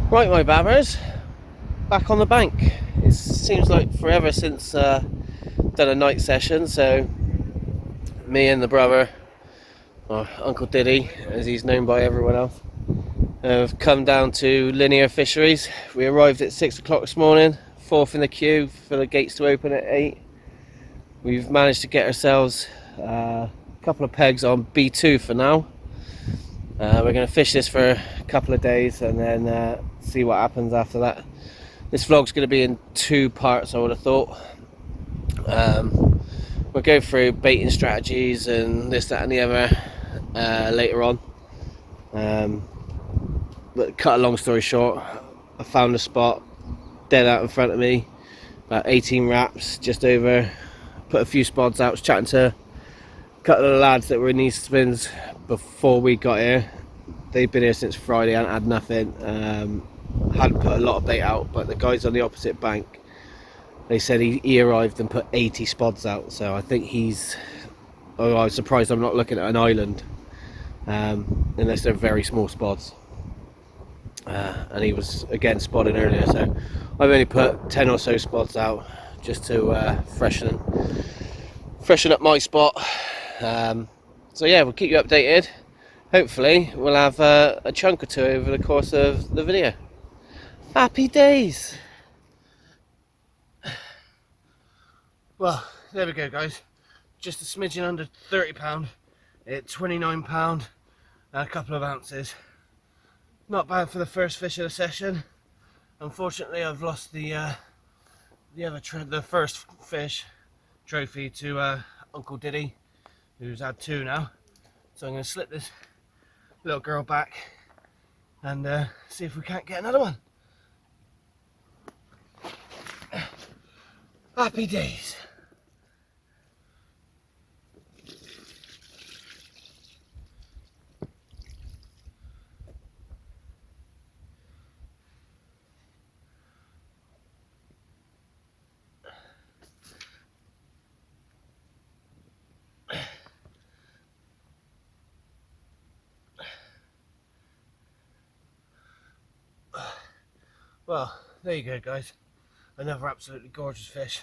Right, my babbers, back on the bank. It seems like forever since done a night session, so me and the brother, or Uncle Diddy as he's known by everyone else, have come down to Linear Fisheries. We arrived at 6 o'clock this morning, fourth in the queue for the gates to open at 8. We've managed to get ourselves a couple of pegs on B2 for now. We're going to fish this for a couple of days and then see what happens after that. This vlog's going to be in 2 parts, I would have thought. We'll go through baiting strategies and this, that and the other later on. But cut a long story short, I found a spot dead out in front of me, about 18 wraps, just over. Put a few spods out, was chatting to a couple of the lads that were in these spins before we got here. They've been here since Friday and had nothing. Hadn't put a lot of bait out, but the guys on the opposite bank, they said he arrived and put 80 spods out. So I think he's, I was surprised I'm not looking at an island, unless they're very small spods. And he was again spotting earlier, so I've only put 10 or so spods out just to freshen up my spot. So yeah, we'll keep you updated. Hopefully we'll have a chunk or 2 over the course of the video. Happy days. Well, there we go guys, just a smidgen under £30 at £29 and a couple of ounces. Not bad for the first fish of the session. Unfortunately I've lost the first fish trophy to Uncle Diddy, who's had 2 now. So I'm going to slip this little girl back and see if we can't get another one. Happy days. Well, there you go guys, another absolutely gorgeous fish.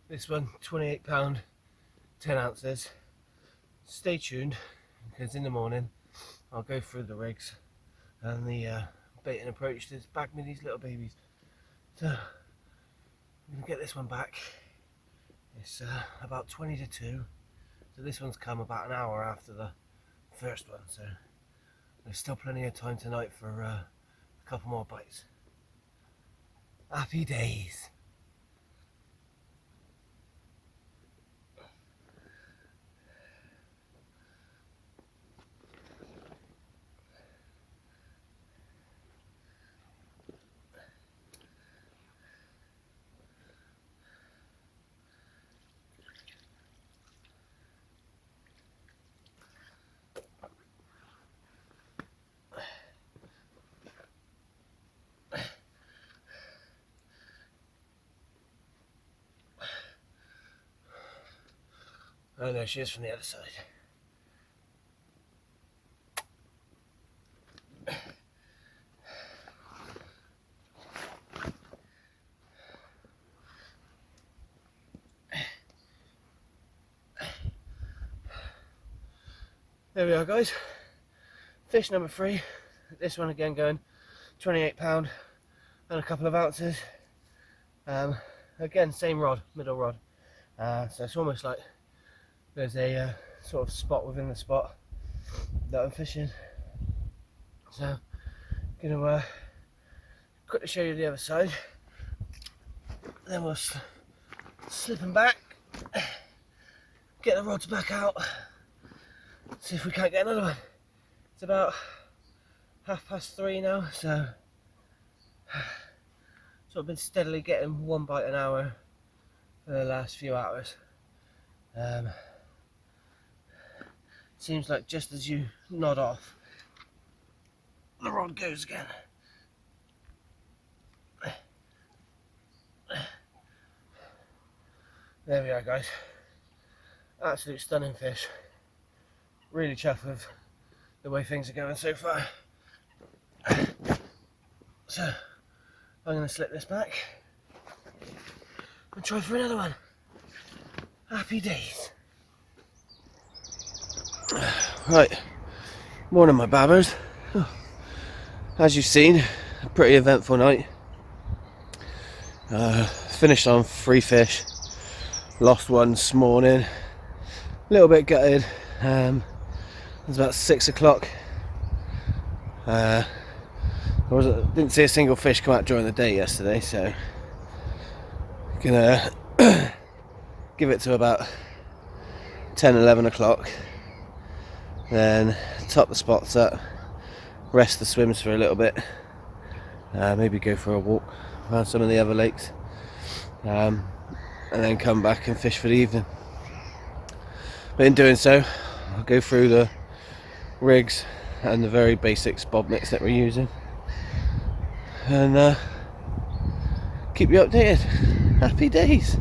This one, £28, 10 ounces. Stay tuned, because in the morning I'll go through the rigs and the baiting approach to bag me these little babies. So I'm going to get this one back. It's about 20 to 2, so this one's come about an hour after the first one, so there's still plenty of time tonight for a couple more bites. Happy days. Oh no, she is from the other side. There we are guys, fish number 3. This one again going £28 and a couple of ounces. Again, same rod, middle rod. So it's almost like there's a sort of spot within the spot that I'm fishing. So I'm going to quickly show you the other side. then we'll slip them back, get the rods back out, see if we can't get another one. It's about 3:30 now, so I've been steadily getting one bite an hour for the last few hours. Seems like just as you nod off, the rod goes again. There we are, guys. Absolute stunning fish. Really chuffed with the way things are going so far. So I'm going to slip this back and try for another one. Happy days. Right, morning my babbers. As you've seen, a pretty eventful night. Finished on 3 fish. Lost one this morning. A little bit gutted. It was about 6 o'clock. Didn't see a single fish come out during the day yesterday, so gonna give it to about 10-11 o'clock. Then top the spots up, rest the swims for a little bit, maybe go for a walk around some of the other lakes, and then come back and fish for the evening. But in doing so, I'll go through the rigs and the very basic spod mix that we're using, and keep you updated. Happy days.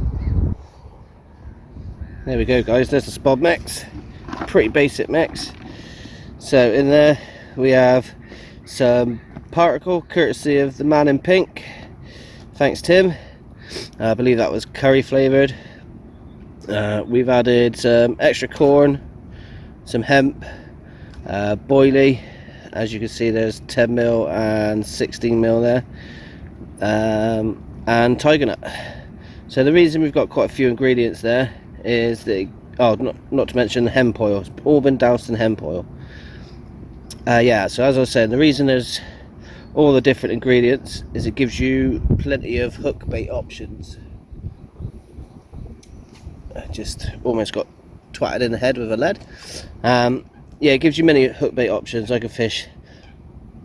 There we go, guys, there's the spod mix. Pretty basic mix. So in there we have some particle courtesy of the man in pink, thanks Tim. I believe that was curry flavoured. We've added some extra corn, some hemp, boilie. As you can see, there's 10mm and 16mm there, and tiger nut. So the reason we've got quite a few ingredients there is that, not to mention the hemp oil. It's all been doused in hemp oil. Yeah, so as I was saying, the reason there's all the different ingredients is it gives you plenty of hook bait options. I just almost got twatted in the head with a lead. Yeah, it gives you many hook bait options. I can fish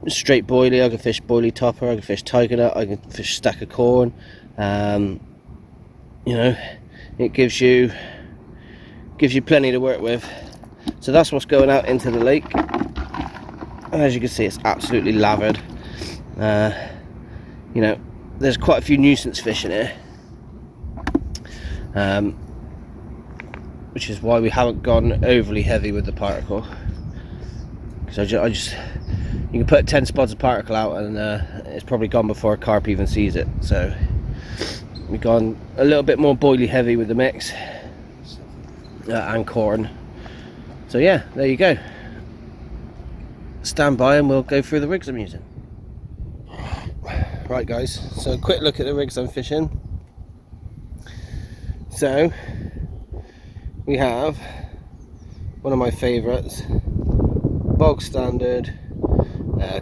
straight boilie, I can fish boilie topper, I can fish tiger nut, I can fish stack of corn. You know, it gives you plenty to work with. So that's what's going out into the lake. As you can see, it's absolutely lathered. You know, there's quite a few nuisance fish in here, which is why we haven't gone overly heavy with the particle. Because I just you can put 10 spods of particle out and it's probably gone before a carp even sees it. So we've gone a little bit more boilie heavy with the mix, and corn. So yeah, there you go. Stand by and we'll go through the rigs I'm using. Right guys, so a quick look at the rigs I'm fishing. So we have one of my favourites, bog standard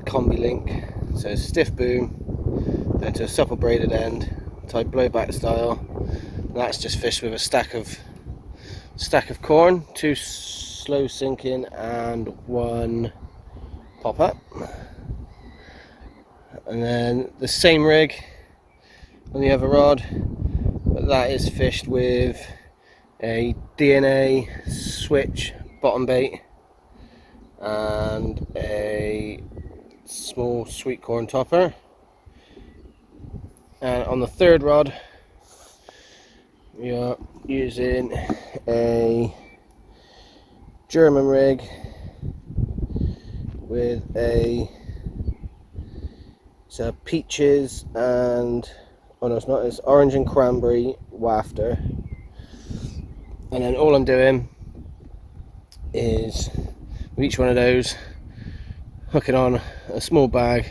combi link. So stiff boom, then to a supple braided end, type blowback style. And that's just fished with a stack of corn, 2 slow sinking and 1 pop up. And then the same rig on the other rod, but that is fished with a DNA switch bottom bait and a small sweet corn topper. And on the third rod we are using a German rig with it's a peaches and, oh no it's not, it's orange and cranberry wafter. And then all I'm doing is with each one of those hooking on a small bag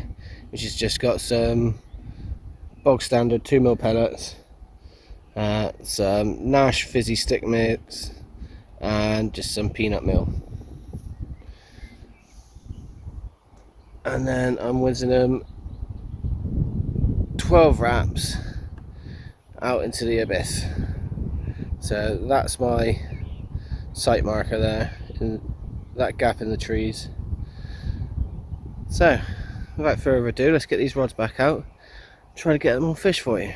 which has just got some bog standard 2mm pellets, some Nash fizzy stick mix and just some peanut meal. And then I'm whizzing them 12 wraps out into the abyss. So that's my sight marker there, in that gap in the trees. So without further ado, let's get these rods back out, try to get more fish for you.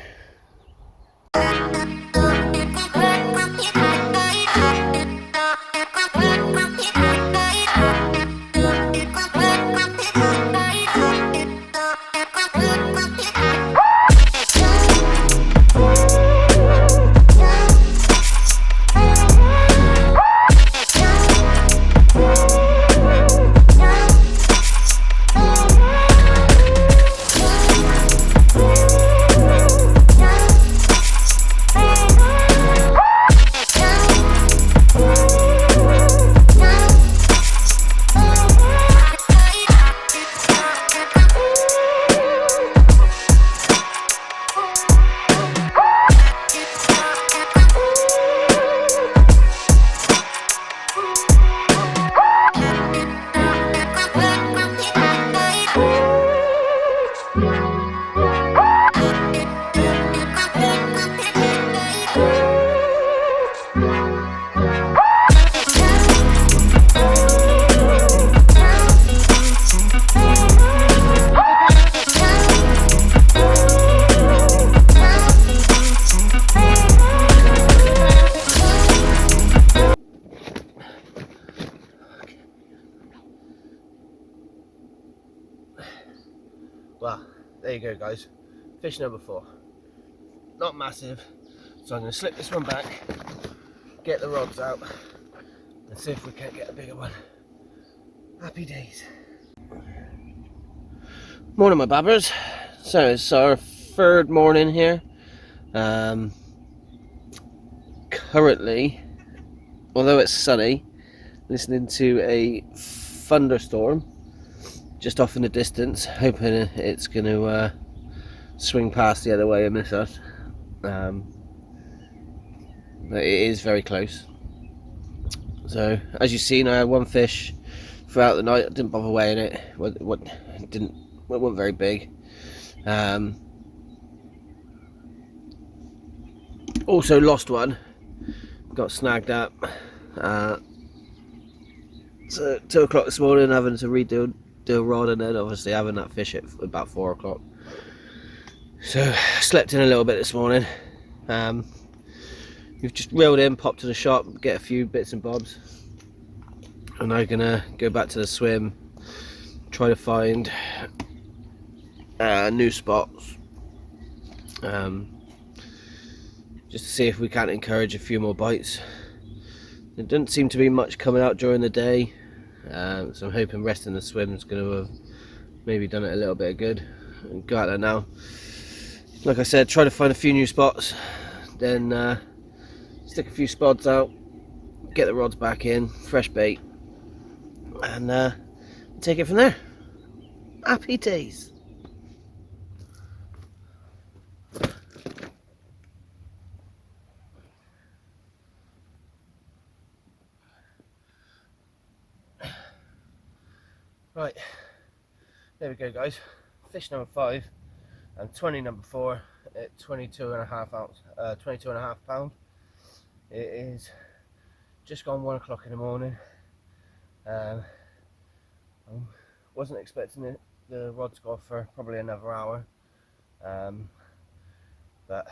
Well, there you go guys, fish number 4. Not massive, so I'm going to slip this one back, get the rods out, and see if we can't get a bigger one. Happy days. Morning my babbers. So it's our 3rd morning here. Currently, although it's sunny, listening to a thunderstorm just off in the distance, hoping it's going to swing past the other way and miss us. But it is very close. So as you've seen, I had one fish throughout the night. I didn't bother weighing it. It wasn't very big. Also lost one. Got snagged up. So 2 o'clock this morning, having to redo a rod, and then obviously having that fish at about 4 o'clock. So slept in a little bit this morning. We've just reeled in, popped to the shop, get a few bits and bobs, and I'm gonna go back to the swim, try to find new spots, just to see if we can't encourage a few more bites. There doesn't seem to be much coming out during the day, so I'm hoping resting the swim is going to have maybe done it a little bit of good. And go out there now, like I said, try to find a few new spots, then stick a few spods out, get the rods back in, fresh bait, and take it from there. Happy days. Right, there we go guys, fish number 5 and 20 number 4 at 22.5 pound. It is just gone 1 o'clock in the morning. I wasn't expecting the rod to go off for probably another hour, but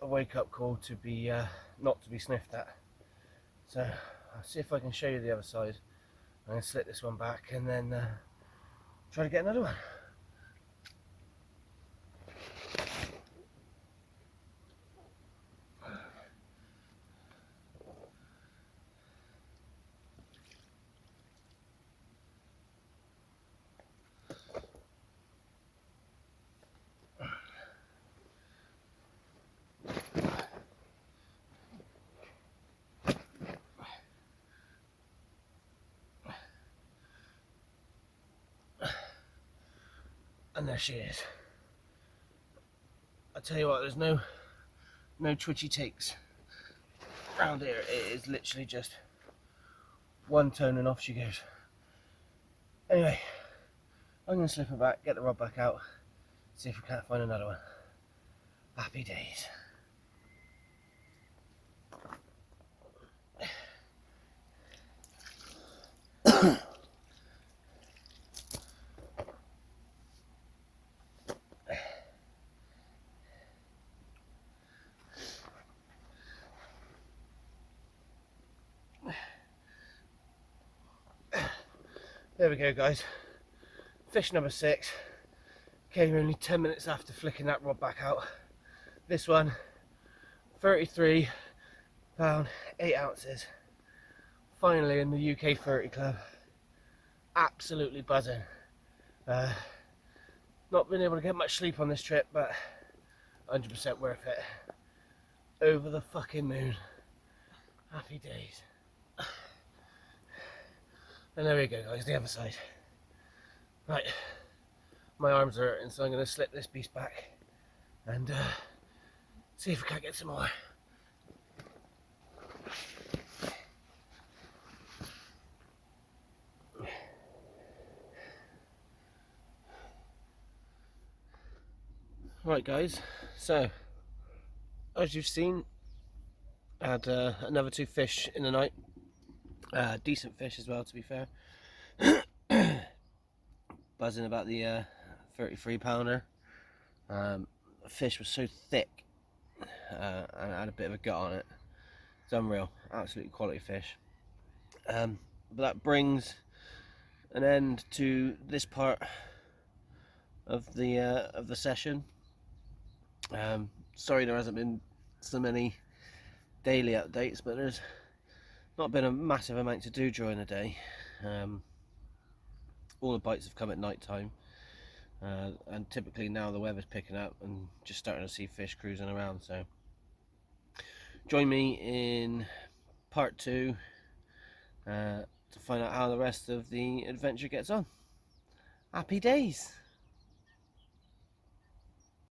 a wake up call to be not to be sniffed at. So I'll see if I can show you the other side. I'm going to slip this one back and then try to get another one. And there she is. I tell you what, there's no twitchy takes around here. It is literally just one tone and off she goes. Anyway, I'm going to slip her back, get the rod back out, see if we can't find another one. Happy days. There we go, guys. Fish number 6 came only 10 minutes after flicking that rod back out. This one, 33 pound, 8 ounces. Finally in the UK 30 Club. Absolutely buzzing. Not been able to get much sleep on this trip, but 100% worth it. Over the fucking moon. Happy days. And there we go, guys, the other side. Right, my arms are hurting, so I'm going to slip this beast back and see if we can't get some more. Right, guys, so as you've seen, I had another 2 fish in the night. Decent fish as well, to be fair. Buzzing about the 33 pounder. The fish was so thick and I had a bit of a gut on it. It's unreal, absolutely quality fish. But that brings an end to this part of the session. Sorry there hasn't been so many daily updates, but there's not been a massive amount to do during the day. All the bites have come at night time, and typically now the weather's picking up and just starting to see fish cruising around. So join me in part 2 to find out how the rest of the adventure gets on. Happy days.